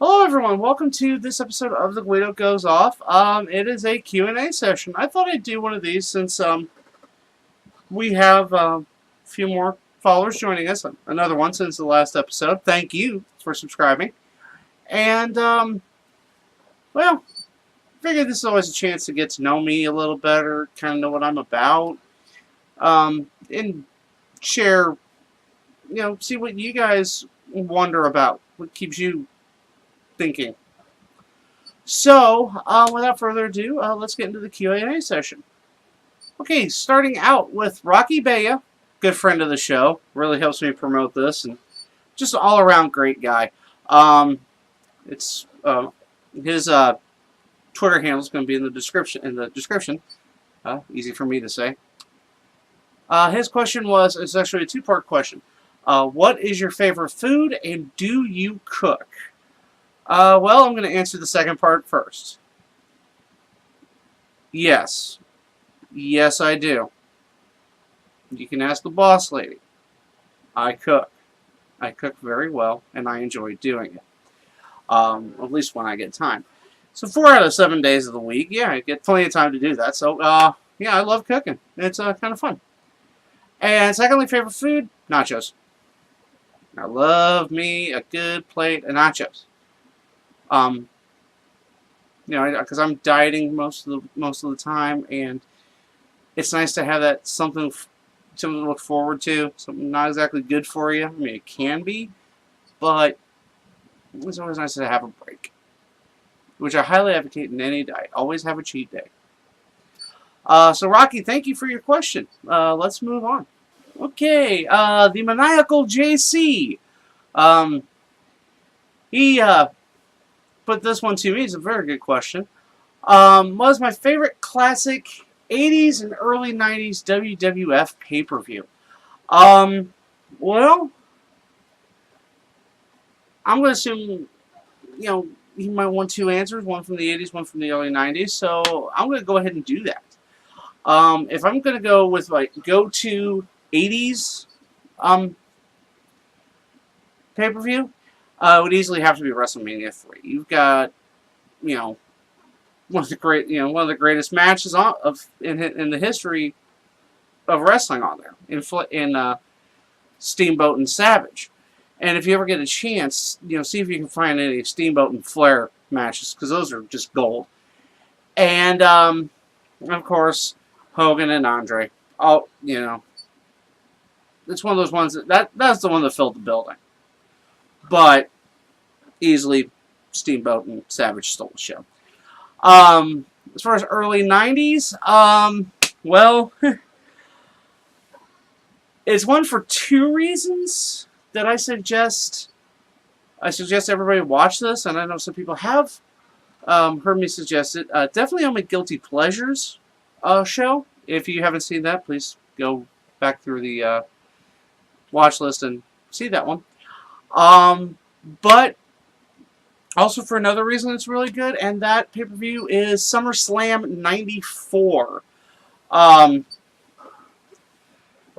Hello everyone, welcome to this episode of the Guido Goes Off. It is a Q&A session. I thought I'd do one of these since we have a few more followers joining us. Another one since the last episode. Thank you for subscribing. And, well, I figured this is always a chance to get to know me a little better, kind of know what I'm about, and share, see what you guys wonder about, what keeps you thinking. So, without further ado, let's get into the Q&A session. Okay, starting out with Rocky Baya, good friend of the show, really helps me promote this, and just an all-around great guy. It's his Twitter handle is going to be in the description. Easy for me to say. His question was, it's actually a two-part question. What is your favorite food, and do you cook? Well, I'm going to answer the second part first. Yes. Yes, I do. You can ask the boss lady. I cook. I cook very well, and I enjoy doing it. At least when I get time. So 4 out of 7 days of the week, yeah, I get plenty of time to do that. So, yeah, I love cooking. It's kind of fun. And secondly, favorite food? Nachos. I love me a good plate of nachos. Because I'm dieting most of the time, and it's nice to have that something to look forward to. Something not exactly good for you. I mean, it can be, but it's always nice to have a break, which I highly advocate in any diet. Always have a cheat day. So Rocky, thank you for your question. Let's move on. Okay, the maniacal JC. He put this one to me. It's a very good question. What is my favorite classic 80s and early 90s WWF pay-per-view? Well, I'm going to assume, he might want two answers, one from the 80s, one from the early 90s, so I'm going to go ahead and do that. If I'm going to go with my go-to 80s pay-per-view, it would easily have to be WrestleMania 3. You've got, one of the greatest matches in the history of wrestling on there in Steamboat and Savage. And if you ever get a chance, see if you can find any Steamboat and Flair matches, because those are just gold. And of course, Hogan and Andre. Oh, it's one of those ones that's the one that filled the building. But easily, Steamboat and Savage stole the show. As far as early 90s, well, it's one for two reasons that I suggest everybody watch this, and I know some people have heard me suggest it. Definitely on my Guilty Pleasures show. If you haven't seen that, please go back through the watch list and see that one. But also for another reason it's really good, and that pay-per-view is SummerSlam 94.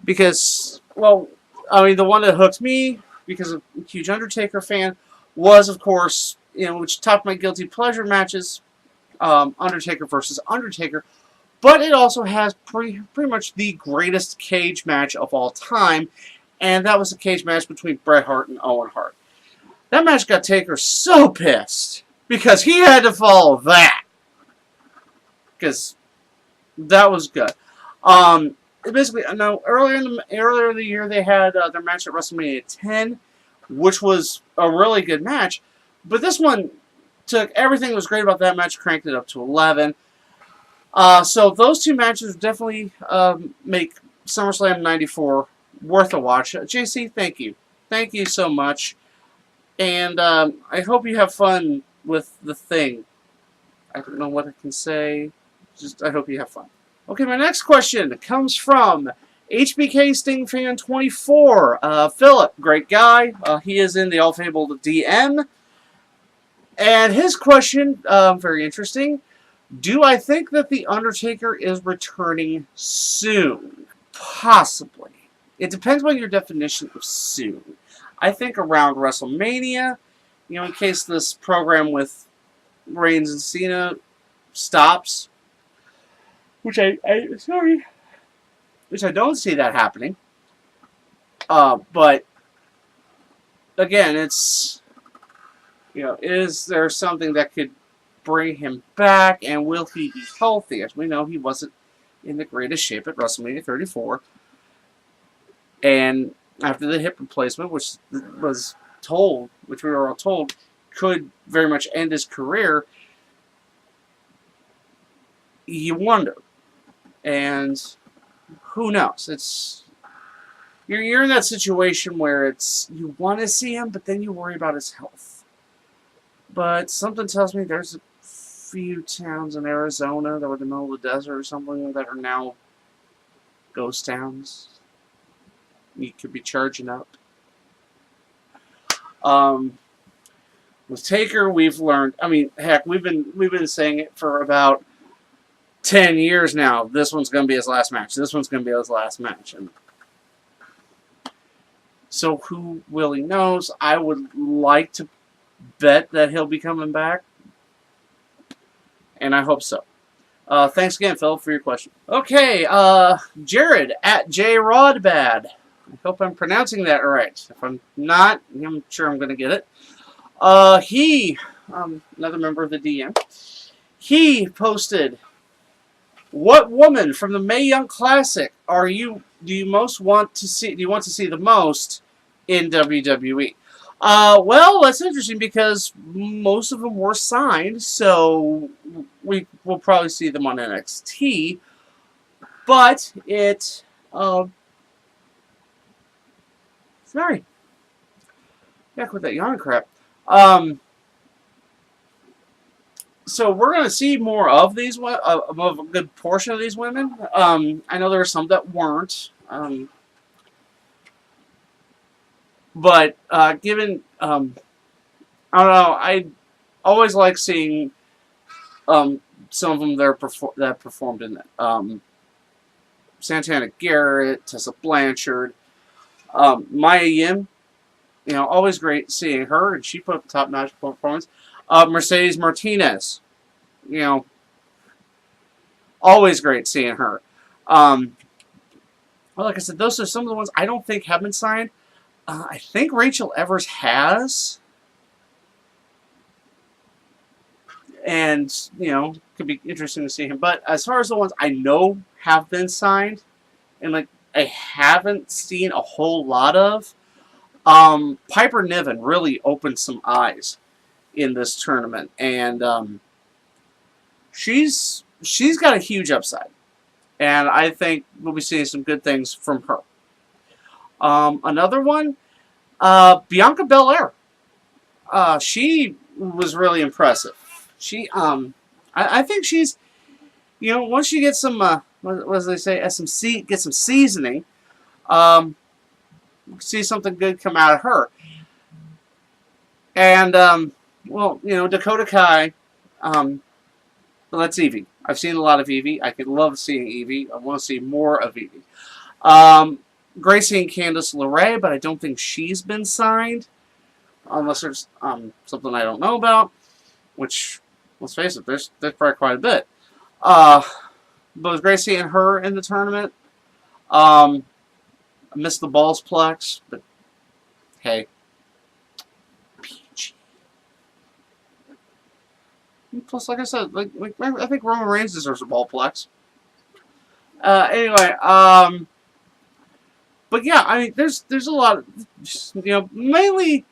Because, well, I mean, the one that hooked me, because I'm a huge Undertaker fan, was, of course, which topped my Guilty Pleasure matches, Undertaker versus Undertaker. But it also has pretty much the greatest cage match of all time, and that was a cage match between Bret Hart and Owen Hart. That match got Taker so pissed because he had to follow that, because that was good. Basically, no, earlier in the year they had their match at WrestleMania 10, which was a really good match. But this one took everything that was great about that match, cranked it up to 11. So those two matches definitely make SummerSlam 94 worth a watch. JC, thank you. Thank you so much. And I hope you have fun with the thing. I don't know what I can say. Just, I hope you have fun. Okay, my next question comes from HBK Sting Fan 24. Philip, great guy. He is in the all-fabled DM. And his question, very interesting. Do I think that The Undertaker is returning soon? Possibly. It depends on your definition of soon. I think around WrestleMania in case this program with Reigns and Cena stops, which which I don't see that happening. But again, it's is there something that could bring him back, and will he be healthy? As we know, he wasn't in the greatest shape at WrestleMania 34, and after the hip replacement, which we were all told, could very much end his career. You wonder, and who knows? You're in that situation where you want to see him, but then you worry about his health. But something tells me there's a few towns in Arizona that were in the middle of the desert or something that are now ghost towns. You could be charging up. With Taker, we've learned. I mean, heck, we've been saying it for about 10 years now. This one's going to be his last match. This one's going to be his last match. And so who really knows? I would like to bet that he'll be coming back. And I hope so. Thanks again, Phil, for your question. Okay, Jared at JRodbad. I hope I'm pronouncing that right. If I'm not, I'm sure I'm going to get it. Another member of the DM, he posted, "What woman from the Mae Young Classic do you want to see the most in WWE?" Well, that's interesting because most of them were signed, so we will probably see them on NXT. But sorry, back with that yarn crap. So we're going to see more of these, of a good portion of these women. I know there were some that weren't. But given, I don't know, I always like seeing some of them that performed in that. Santana Garrett, Tessa Blanchard, Maya Yim. Always great seeing her, and she put up a top-notch performance. Mercedes Martinez, always great seeing her. Well, like I said, those are some of the ones I don't think have been signed. I think Rachel Evers has, and could be interesting to see him. But as far as the ones I know have been signed, and I haven't seen a whole lot of. Piper Niven really opened some eyes in this tournament, and she's got a huge upside, and I think we'll be seeing some good things from her. Another one, Bianca Belair. She was really impressive. I think she's, once she gets some, what do they say, get some seasoning, see something good come out of her. And, well, Dakota Kai, that's Evie. I've seen a lot of Evie. I could love seeing Evie. I want to see more of Evie. Gracie and Candice LeRae, but I don't think she's been signed. Unless there's something I don't know about. Which, let's face it, there's probably quite a bit. Both Gracie and her in the tournament. I missed the balls plex, but hey. PG. Plus, like I said, I think Roman Reigns deserves a ball plex. Anyway, but yeah, I mean, there's a lot of, mainly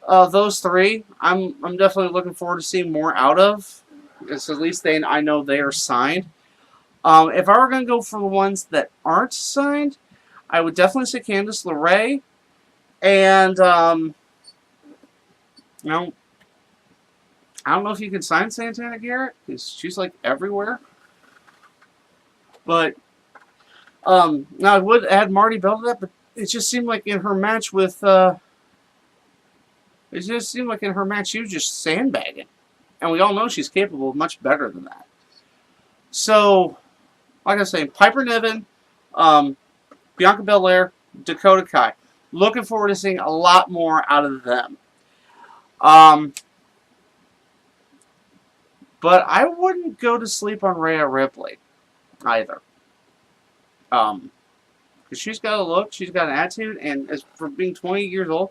those three. I'm definitely looking forward to seeing more out of. Because at least I know they are signed. If I were going to go for the ones that aren't signed, I would definitely say Candice LeRae. And, I don't know if you can sign Santana Garrett, because she's, everywhere. But, now I would add Marty Bell to that, but it just seemed like in her match with, she was just sandbagging. And we all know she's capable of much better than that. So, like I say, Piper Niven, Bianca Belair, Dakota Kai. Looking forward to seeing a lot more out of them. Um, but I wouldn't go to sleep on Rhea Ripley either. Because she's got a look, she's got an attitude, and as for being 20 years old,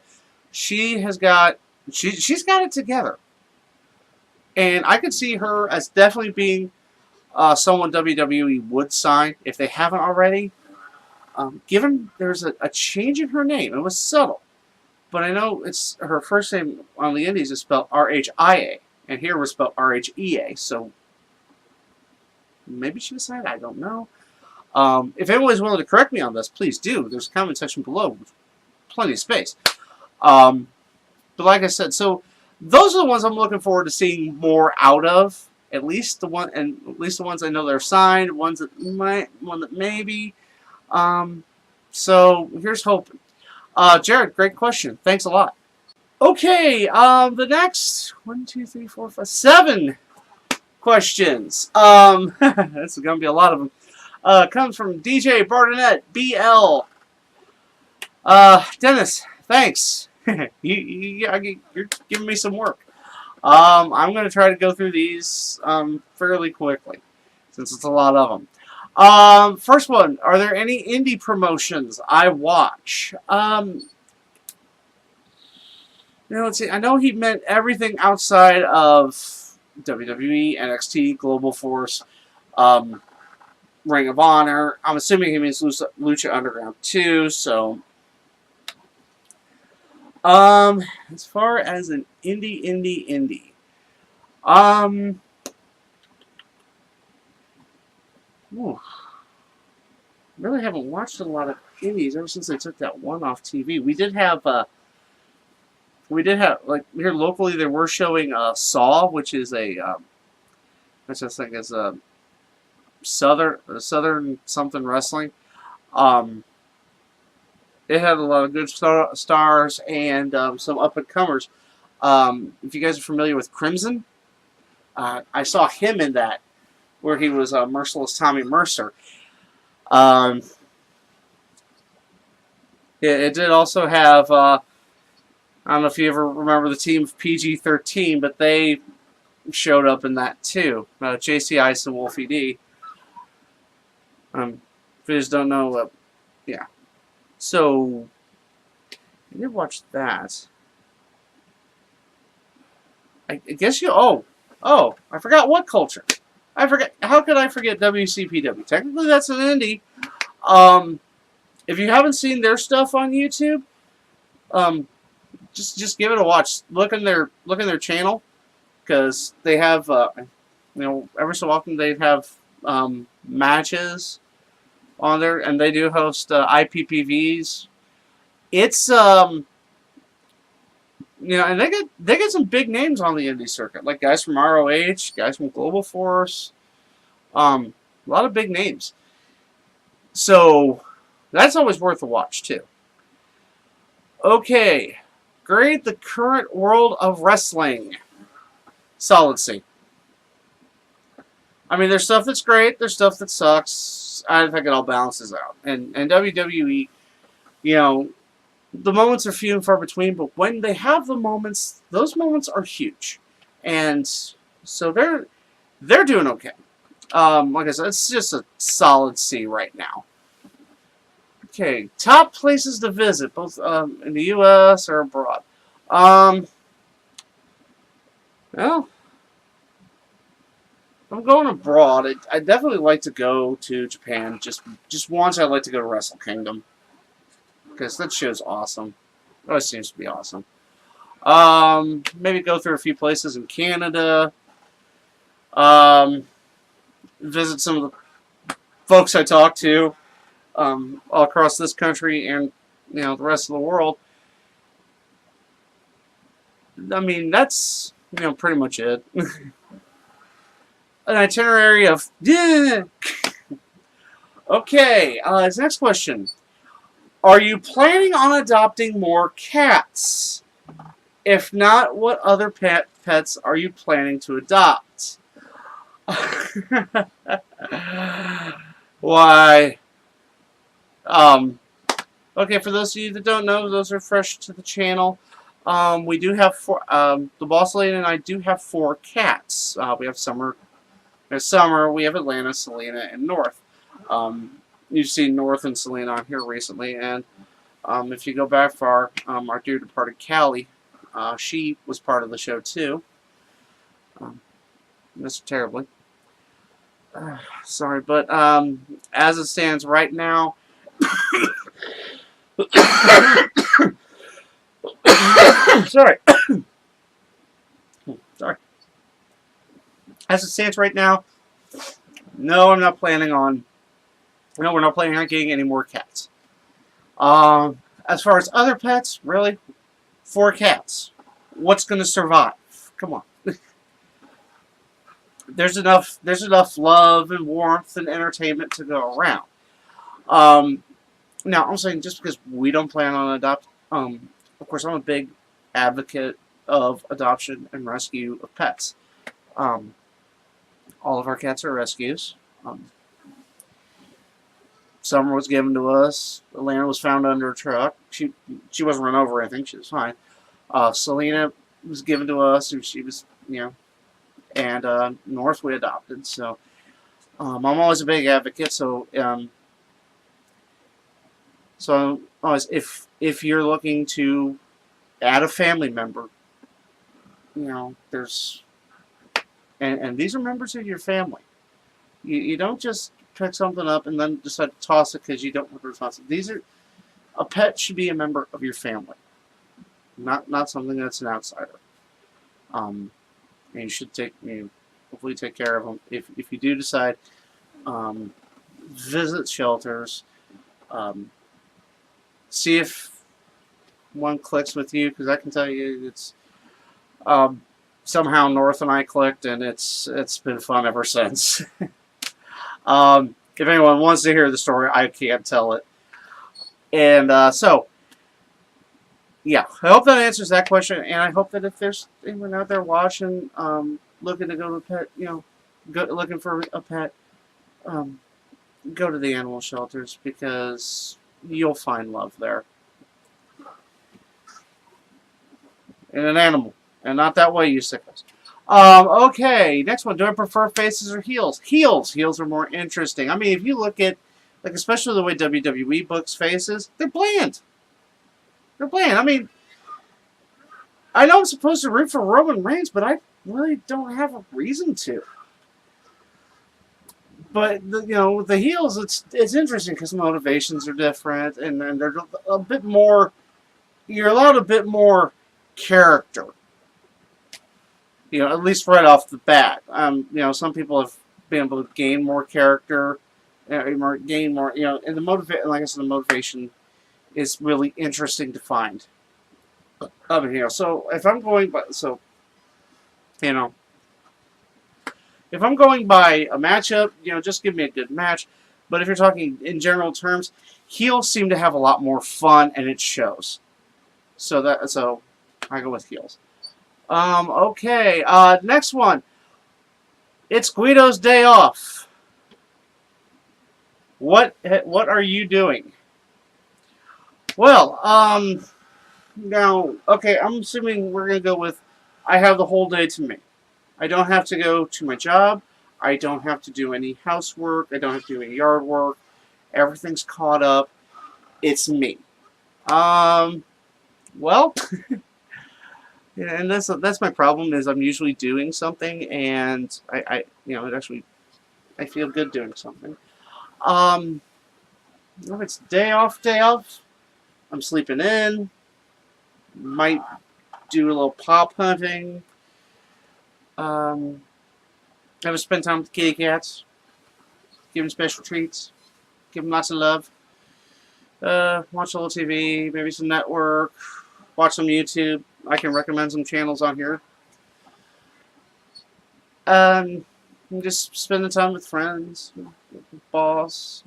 she has got she's got it together. And I could see her as definitely being someone WWE would sign if they haven't already. Given there's a change in her name, it was subtle, but I know it's her first name on the Indies is spelled Rhia, and here was spelled Rhea. So maybe she was signed. I don't know. If anyone's willing to correct me on this, please do. There's a comment section below, plenty of space. But like I said, so those are the ones I'm looking forward to seeing more out of. At least the ones I know they're signed. One that maybe. So here's hoping. Jared, great question. Thanks a lot. Okay, the next 1, 2, 3, 4, 5, 7 questions. That's gonna be a lot of them. Comes from DJ Bardenett BL. Dennis, thanks. You're giving me some work. I'm going to try to go through these fairly quickly, since it's a lot of them. First one, are there any indie promotions I watch? Let's see. I know he meant everything outside of WWE, NXT, Global Force, Ring of Honor. I'm assuming he means Lucha Underground too, so... as far as an indie, really haven't watched a lot of indies ever since they took that one off TV. We did have, like, here locally, they were showing, Saw, which is a, which I think is a Southern something wrestling. It had a lot of good stars and some up-and-comers. If you guys are familiar with Crimson, I saw him in that, where he was Merciless Tommy Mercer. It did also have, I don't know if you ever remember the team of PG-13, but they showed up in that too. JC Ice and Wolfie D. If you just don't know, yeah. So, I did watch that. I guess you... Oh, I forgot What Culture. I forgot. How could I forget WCPW? Technically, that's an indie. If you haven't seen their stuff on YouTube, just give it a watch. Look in their channel, because they have ever so often they have matches on there, and they do host IPPVs. It's and they get some big names on the indie circuit, like guys from ROH, guys from Global Force, a lot of big names. So that's always worth a watch too. Okay, grade the current world of wrestling. Solid C. I mean, there's stuff that's great, there's stuff that sucks. I think it all balances out. And WWE, the moments are few and far between, but when they have the moments, those moments are huge. And so they're doing okay. Like I said, it's just a solid C right now. Okay, top places to visit, both in the U.S. or abroad. Well, I'm going abroad. I'd definitely like to go to Japan. Just once, I'd like to go to Wrestle Kingdom, because that show's awesome. It always seems to be awesome. Maybe go through a few places in Canada. Visit some of the folks I talk to all across this country and the rest of the world. I mean, that's pretty much it. An itinerary of... Okay, his next question. Are you planning on adopting more cats? If not, what other pets are you planning to adopt? Why? Okay, for those of you that don't know, those are fresh to the channel. We do have four. The boss lady and I do have four cats. We have Summer. There's Summer. We have Atlanta, Selena, and North. You've seen North and Selena on here recently, and if you go back far, our dear departed Callie, she was part of the show too. Missed her terribly. Sorry, but as it stands right now, sorry, sorry. As it stands right now, no, I'm not planning on. No, we're not planning on getting any more cats. As far as other pets, really, 4 cats. What's going to survive? Come on. There's enough love and warmth and entertainment to go around. Now, I'm saying just because we don't plan on adopt, of course, I'm a big advocate of adoption and rescue of pets. All of our cats are rescues. Summer was given to us. Atlanta was found under a truck. She wasn't run over or anything. She was fine. Selena was given to us, and she was, and North we adopted. So I'm always a big advocate. So always, if you're looking to add a family member, there's and these are members of your family. You don't just pick something up and then decide to toss it because you don't want the responsibility. A pet should be a member of your family, not something that's an outsider. And you should hopefully take care of them. If you do decide, visit shelters, see if one clicks with you, because I can tell you it's somehow North and I clicked, and it's been fun ever since. If anyone wants to hear the story, I can't tell it. And so, yeah, I hope that answers that question. And I hope that if there's anyone out there watching, looking to go to a pet, looking for a pet, go to the animal shelters, because you'll find love there. In an animal. And not that way, you sickos. Okay, next one. Do I prefer faces or heels? Heels. Heels are more interesting. I mean, if you look at, especially the way WWE books faces, they're bland. They're bland. I mean, I know I'm supposed to root for Roman Reigns, but I really don't have a reason to. But, the heels, it's interesting because motivations are different, and they're a bit more, you're allowed a bit more character. At least right off the bat. Some people have been able to gain more character, gain more, and like I said, the motivation is really interesting to find. So if I'm going by, if I'm going by a matchup, just give me a good match. But if you're talking in general terms, heels seem to have a lot more fun, and it shows. So I go with heels. Okay, next one. It's Guido's day off. What are you doing? Well, now, okay, I'm assuming we're going to go with, I have the whole day to me. I don't have to go to my job. I don't have to do any housework. I don't have to do any yard work. Everything's caught up. It's me. Well... Yeah, and that's my problem, is I'm usually doing something, and I feel good doing something. If it's day off, I'm sleeping in. Might do a little pop hunting. Have to spend time with the kitty cats. Give them special treats. Give them lots of love. Watch a little TV, maybe some network. Watch some YouTube. I can recommend some channels on here. Just spending time with friends, with boss.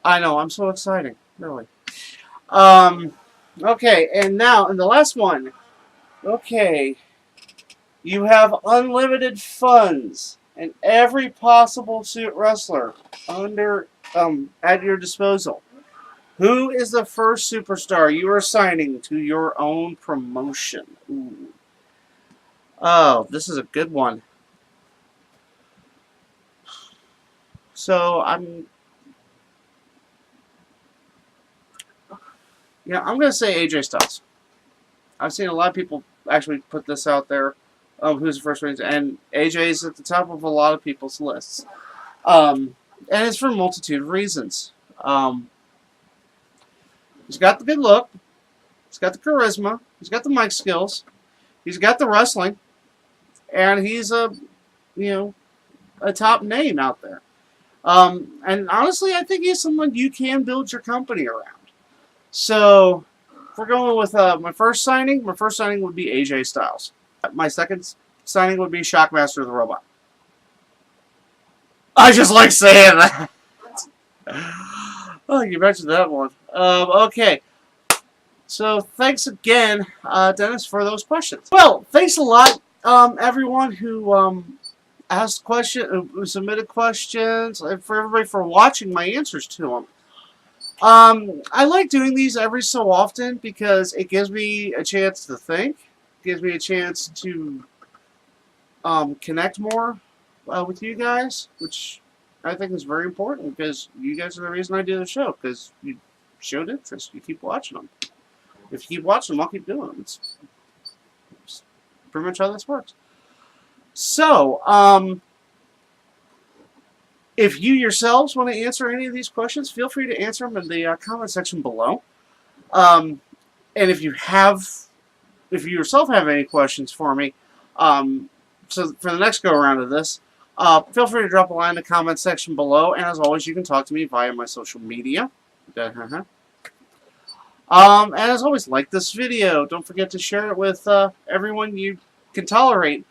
I know, I'm so exciting, really. Okay, and now, in the last one. Okay, you have unlimited funds and every possible suit wrestler under at your disposal. Who is the first superstar you are signing to your own promotion? Ooh. Oh, this is a good one. So I'm gonna say AJ Styles. I've seen a lot of people actually put this out there. Who's the first one? And AJ's at the top of a lot of people's lists. And it's for a multitude of reasons. He's got the good look. He's got the charisma. He's got the mic skills. He's got the wrestling. And he's a top name out there. And honestly, I think he's someone you can build your company around. So, if we're going with my first signing would be AJ Styles. My second signing would be Shockmaster the Robot. I just like saying that. Oh, you mentioned that one. Okay. So, thanks again, Dennis, for those questions. Well, thanks a lot, everyone who asked questions, who submitted questions, and for everybody for watching my answers to them. I like doing these every so often because it gives me a chance to think, gives me a chance to connect more with you guys, which I think is very important because you guys are the reason I do the show, because you showed interest. You keep watching them. If you keep watching them, I'll keep doing them. It's pretty much how this works. So, if you yourselves want to answer any of these questions, feel free to answer them in the comment section below. And if you yourself have any questions for me, so for the next go around of this, feel free to drop a line in the comment section below. And as always, you can talk to me via my social media. And as always, like this video. Don't forget to share it with everyone you can tolerate.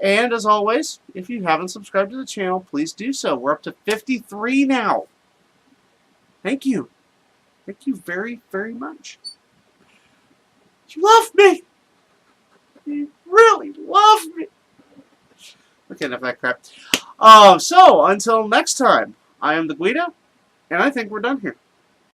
And as always, if you haven't subscribed to the channel, please do so. We're up to 53 now. Thank you. Thank you very, very much. You love me. You really love me. Okay, enough of that crap. So, until next time, I am the Guido, and I think we're done here.